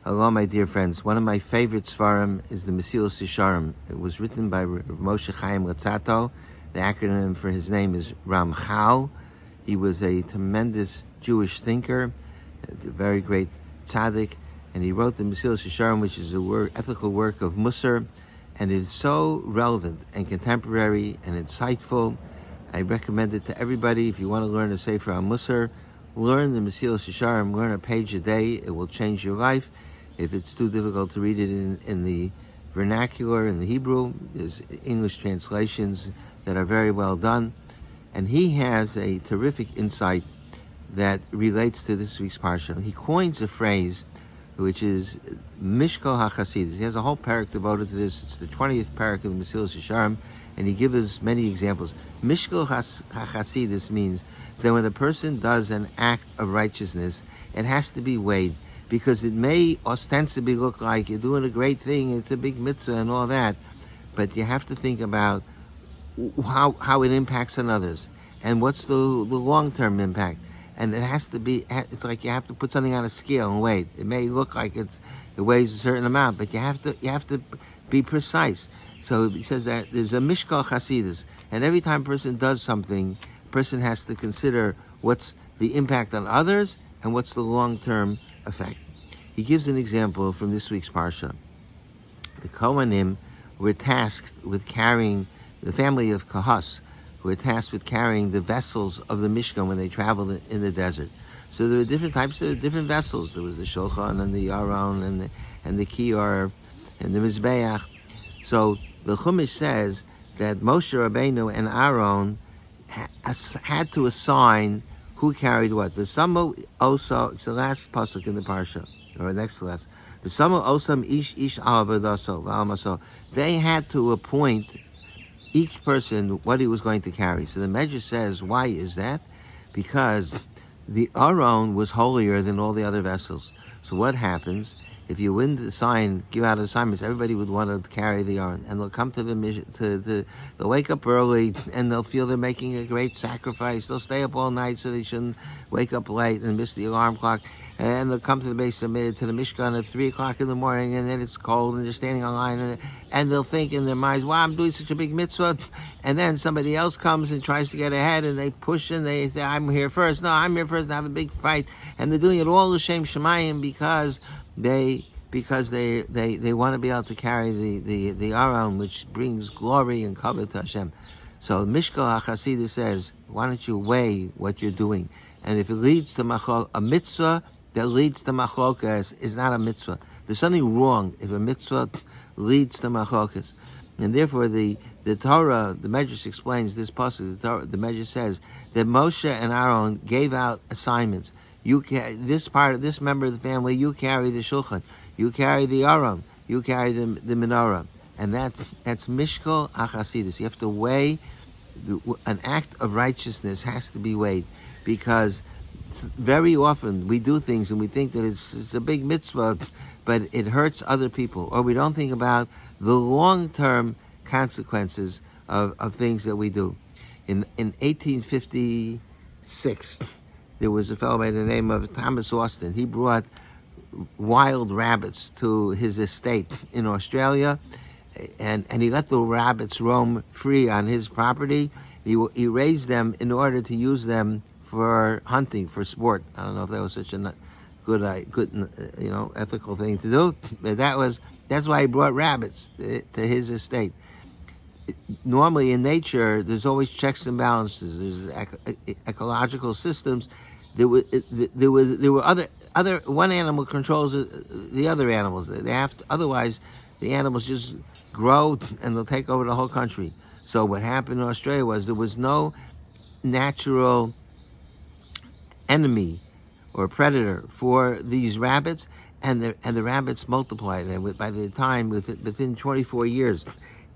Hello, my dear friends. One of my favorite svarim is the Mesilas Yesharim. It was written by Moshe Chaim Latzato. The acronym for his name is Ramchal. He was a tremendous Jewish thinker, a very great tzaddik, and he wrote the Mesilas Yesharim, which is a ethical work of Musar, and it's so relevant and contemporary and insightful. I recommend it to everybody. If you want to learn a Sefer on Musar, learn the Mesilas Yesharim. Learn a page a day. It will change your life. If it's too difficult to read it in the vernacular, in the Hebrew, there's English translations that are very well done. And he has a terrific insight that relates to this week's Parsha. He coins a phrase which is Mishkal HaChasidus. He has a whole parak devoted to this. It's the 20th parak of the Mesilas Yesharim, and he gives many examples. Mishkal HaChasidus means that when a person does an act of righteousness, it has to be weighed, because it may ostensibly look like you're doing a great thing, it's a big mitzvah and all that, but you have to think about how it impacts on others, and what's the long-term impact. And it has to be, it's like you have to put something on a scale and weigh. It may look like it weighs a certain amount, but you have to be precise. So he says that there's a mishkal chasidus, and every time a person does something, a person has to consider what's the impact on others and what's the long-term effect. He gives an example from this week's Parsha. The Kohanim were tasked with carrying, the family of Kahas were tasked with carrying the vessels of the Mishkan when they traveled in the desert. So there were different types of different vessels. There was the Shulchan and the Aron and the Kior and the Mizbeach. So the Chumash says that Moshe Rabbeinu and Aaron had to assign who carried what. The Samu also, it's the last pasuk in the parsha, or next to last. The Samu osam ish alavadoso v'almaso. They had to appoint each person what he was going to carry. So the Medrash says, why is that? Because the Aron was holier than all the other vessels. So what happens? If you win the sign, give out assignments, everybody would want to carry the Aron, and they'll come to the mission. They'll wake up early, and they'll feel they're making a great sacrifice. They'll stay up all night so they shouldn't wake up late and miss the alarm clock. And they'll come to the base of to the Mishkan at 3:00 in the morning, and then it's cold, and they're standing on line, and they'll think in their minds, "Wow, I'm doing such a big mitzvah," and then somebody else comes and tries to get ahead, and they push, and they say, "I'm here first." No, I'm here first. And have a big fight, and they're doing it all l'shem shemayim because they want to be able to carry the Aron, which brings glory and kavod to Hashem. So Mishkal HaChasidus says, why don't you weigh what you're doing? And if it leads to a mitzvah that leads to machlokas is not a mitzvah. There's something wrong if a mitzvah leads to machlokas. And therefore the Torah, the Medrash explains this passage. The Medrash says that Moshe and Aaron gave out assignments. This member of the family, you carry the shulchan, you carry the Aron, you carry the menorah, and that's mishkal hachasidus. You have to weigh. An act of righteousness has to be weighed, because very often we do things and we think that it's a big mitzvah, but it hurts other people, or we don't think about the long-term consequences of things that we do. In 1856, there was a fellow by the name of Thomas Austin. He brought wild rabbits to his estate in Australia, and he let the rabbits roam free on his property. He raised them in order to use them for hunting, for sport. I don't know if that was such a good, ethical thing to do, but that's why he brought rabbits to his estate. Normally in nature, there's always checks and balances. There's ecological systems. There were other one animal controls the other animals. They have to, otherwise the animals just grow and they'll take over the whole country. So what happened in Australia was there was no natural enemy or predator for these rabbits, and the rabbits multiplied. And by the time, within 24 years,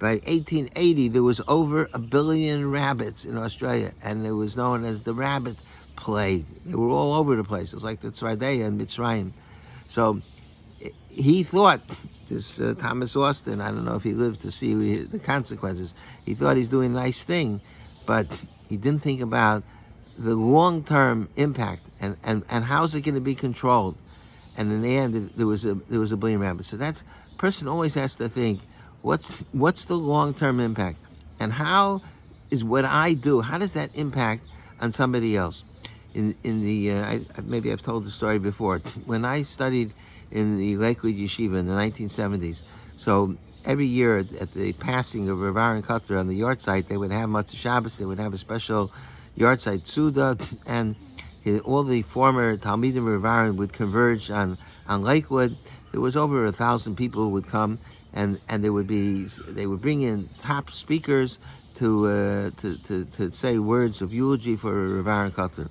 by 1880, there was over 1 billion rabbits in Australia, and it was known as the rabbit plague. They were all over the place. It was like the Tzradeya and Mitzrayim. So he thought, this Thomas Austin, I don't know if he lived to see the consequences, he thought he's doing a nice thing, but he didn't think about the long-term impact and how's it going to be controlled. and in the end there was a billion rabbis. So that's person always has to think, what's the long-term impact, and how is what I do, how does that impact on somebody else? Maybe I've told the story before. When I studied in the Lakewood Yeshiva in the 1970s, so every year at the passing of Rav Aaron Kotler on the yard site, they would have Matzah Shabbos, they would have a special yard site Suda, and all the former Talmidim of Rav Aaron would converge on Lakewood. There was over 1,000 people who would come, and they would bring in top speakers to say words of eulogy for Rav Aaron Kotler.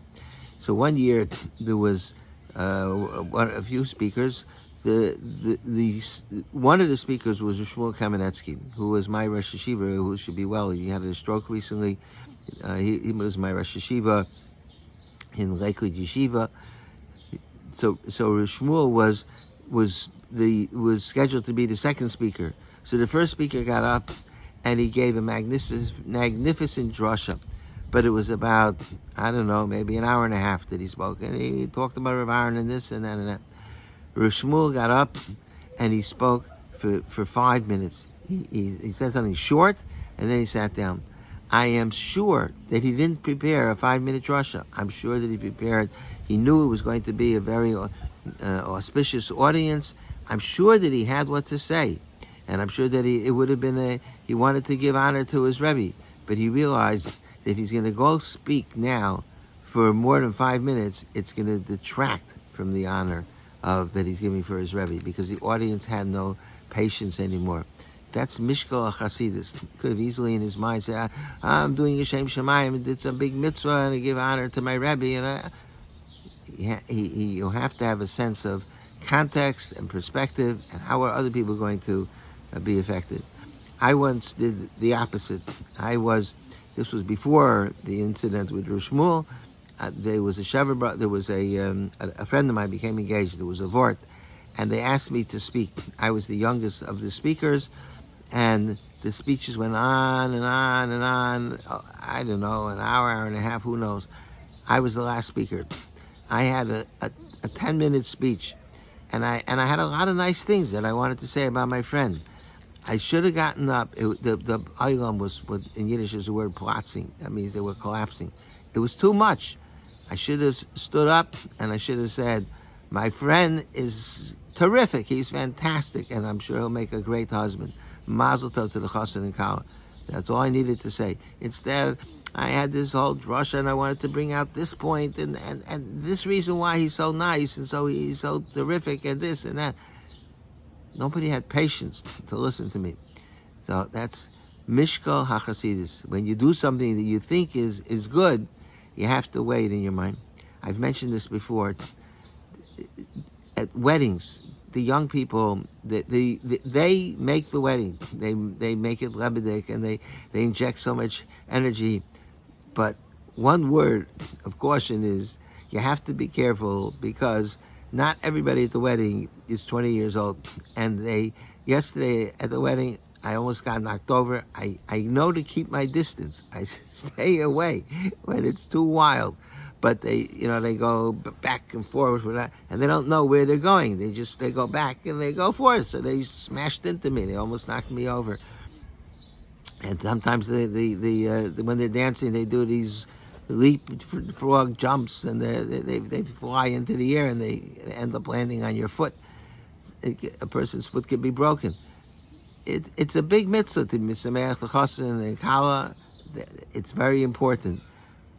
So one year there was a few speakers. One of the speakers was Shmuel Kamenetsky, who was my Rosh Yeshiva, who should be well. He had a stroke recently. He was my Rosh Yeshiva in Lakewood Yeshiva. So Shmuel was scheduled to be the second speaker. So the first speaker got up and he gave a magnificent drasha. But it was about, I don't know, maybe an hour and a half that he spoke. And he talked about Rav Aaron and this and that and that. Rav Shmuel got up and he spoke for 5 minutes. He said something short and then he sat down. I am sure that he didn't prepare a 5-minute drasha. I'm sure that he knew it was going to be a very auspicious audience. I'm sure that he had what to say. And I'm sure that it would have been he wanted to give honor to his Rebbe. But he realized that if he's going to go speak now for more than 5 minutes, it's going to detract from the honor that he's giving for his Rebbe, because the audience had no patience anymore. That's Mishkal HaChasidus. He could have easily in his mind said, I'm doing a Shem Shemayim and did some big mitzvah and I give honor to my Rebbe. And you'll have to have a sense of context and perspective and how are other people going to be affected. I once did the opposite. This was before the incident with Rav Shmuel. There was a friend of mine became engaged. There was a vort, and they asked me to speak. I was the youngest of the speakers, and the speeches went on and on and on. I don't know, an hour and a half, who knows. I was the last speaker. I had a 10-minute speech, and I had a lot of nice things that I wanted to say about my friend. I should have gotten up. The Aylam was, what in Yiddish is the word platzing. That means they were collapsing. It was too much. I should have stood up and I should have said, my friend is terrific. He's fantastic, and I'm sure he'll make a great husband. Mazel tov to the chassan and kala. That's all I needed to say. Instead, I had this whole drasha and I wanted to bring out this point and this reason why he's so nice and so he's so terrific and this and that. Nobody had patience to listen to me. So that's Mishkal HaChasidus. When you do something that you think is good, you have to weigh it in your mind. I've mentioned this before. At weddings, the young people, they make the wedding. They make it lebedik and they inject so much energy. But one word of caution is you have to be careful, because not everybody at the wedding is 20 years old. And yesterday at the wedding, I almost got knocked over. I know to keep my distance. I stay away when it's too wild. But they go back and forth with that, and they don't know where they're going. They go back and they go forth. So they smashed into me. They almost knocked me over. And sometimes when they're dancing, they do these leap frog jumps, and they fly into the air, and they end up landing on your foot. A person's foot could be broken. It's a big mitzvah to misameach the chassan and kala. It's very important,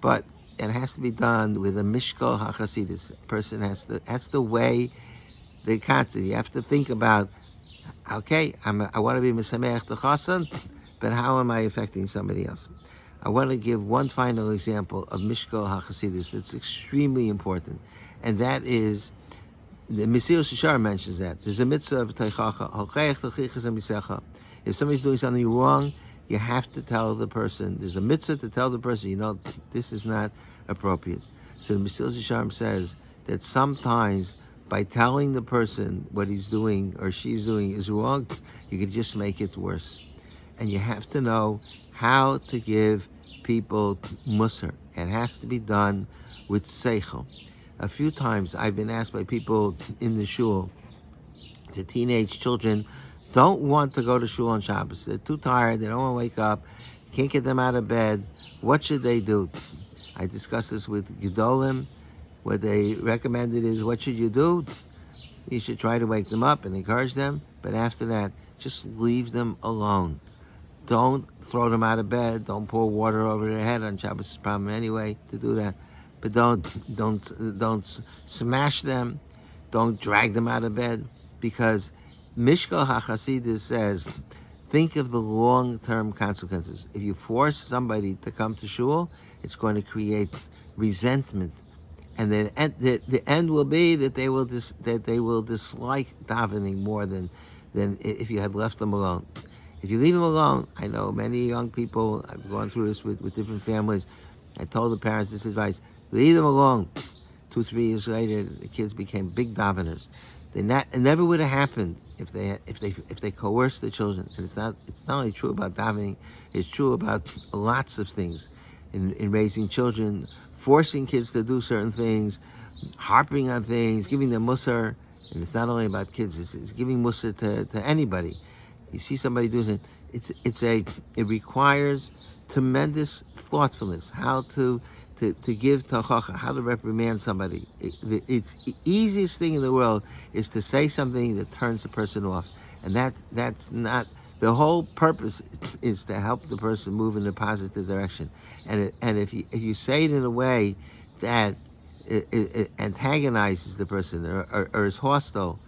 but it has to be done with a mishkal hachasidus. A person has to weigh the concept. You have to think about, okay, I want to be misameach the chassan, but how am I affecting somebody else? I want to give one final example of mishkal hachasidus that's extremely important, and that is, the Mesilas Yesharim mentions that. There's a mitzvah of teichacha. If somebody's doing something wrong, you have to tell the person. There's a mitzvah to tell the person, this is not appropriate. So the Mesilas Yesharim says that sometimes by telling the person what he's doing or she's doing is wrong, you could just make it worse. And you have to know how to give people musar. It has to be done with seichel. A few times I've been asked by people in the shul, the teenage children don't want to go to shul on Shabbos. They're too tired. They don't want to wake up. Can't get them out of bed. What should they do? I discussed this with Gedolim. What they recommended is, what should you do? You should try to wake them up and encourage them. But after that, just leave them alone. Don't throw them out of bed. Don't pour water over their head. On Shabbos is a problem anyway to do that. But don't smash them. Don't drag them out of bed, because Mishkal HaChasidus says, think of the long-term consequences. If you force somebody to come to shul, it's going to create resentment, and the end will be that they will dislike davening more than if you had left them alone. If you leave them alone, I know many young people, I've gone through this with different families. I told the parents this advice: leave them alone. 2-3 years later, the kids became big daveners. It never would have happened if they coerced the children. And it's not only true about davening; it's true about lots of things in raising children. Forcing kids to do certain things, harping on things, giving them musar. And it's not only about kids; it's giving musar to anybody. You see somebody doing it, it requires tremendous thoughtfulness. How to give tachacha, how to reprimand somebody. It's the easiest thing in the world is to say something that turns the person off, and that's not. The whole purpose is to help the person move in a positive direction, and if you say it in a way that it antagonizes the person or is hostile,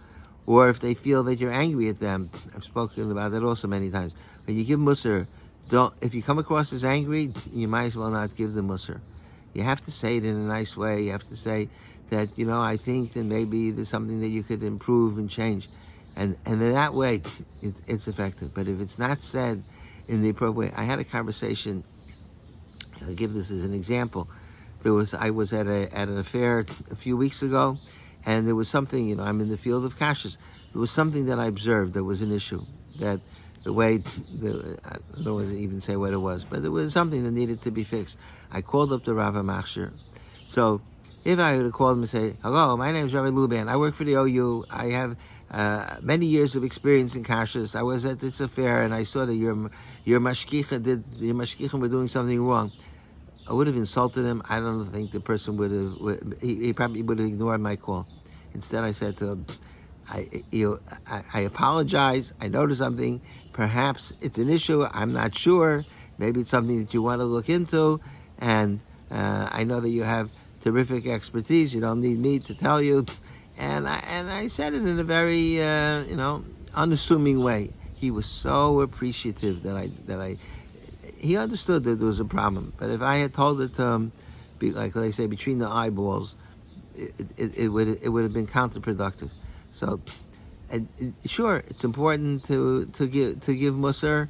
or if they feel that you're angry at them. I've spoken about that also many times. When you give musar, if you come across as angry, you might as well not give the musar. You have to say it in a nice way. You have to say that, I think that maybe there's something that you could improve and change. And in that way, it's effective. But if it's not said in the appropriate way, I had a conversation. I'll give this as an example. I was at an affair a few weeks ago, and there was something. I'm in the field of kashrus. There was something that I observed that was an issue. That the way I don't know even say what it was, but there was something that needed to be fixed. I called up the Rav Machshir. So if I would have called him and say, "Hello, my name is Rabbi Luban. I work for the OU. I have many years of experience in kashrus. I was at this affair and I saw that your mashkichim were doing something wrong." I would have insulted him. I don't think the person would have. He probably would have ignored my call. Instead, I said to him, I apologize. I noticed something. Perhaps it's an issue. I'm not sure. Maybe it's something that you want to look into. And I know that you have terrific expertise. You don't need me to tell you. And I said it in a very unassuming way. He was so appreciative that he understood that there was a problem. But if I had told it to him, like they say, between the eyeballs, it would have been counterproductive. So, sure, it's important to give musar,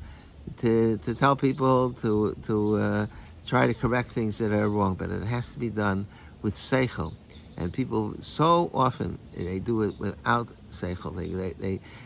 to tell people to try to correct things that are wrong, but it has to be done with seichel. And people so often they do it without seichel.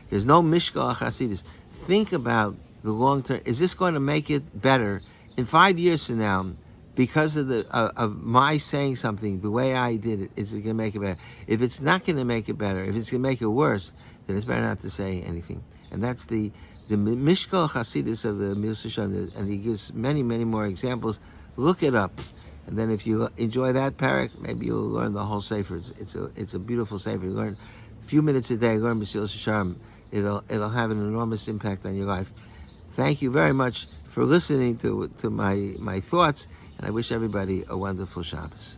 There's no mishkal chasidus. Think about the long term. Is this going to make it better in 5 years from now? Because of my saying something, the way I did it, is it going to make it better? If it's not going to make it better, if it's going to make it worse, then it's better not to say anything. And that's the Mishkal Chasidus of the Milsashon, and he gives many, many more examples. Look it up. And then if you enjoy that parak, maybe you'll learn the whole sefer. It's a beautiful sefer. You learn a few minutes a day, learn Mesilas Yesharim. It'll have an enormous impact on your life. Thank you very much for listening to my thoughts. And I wish everybody a wonderful Shabbos.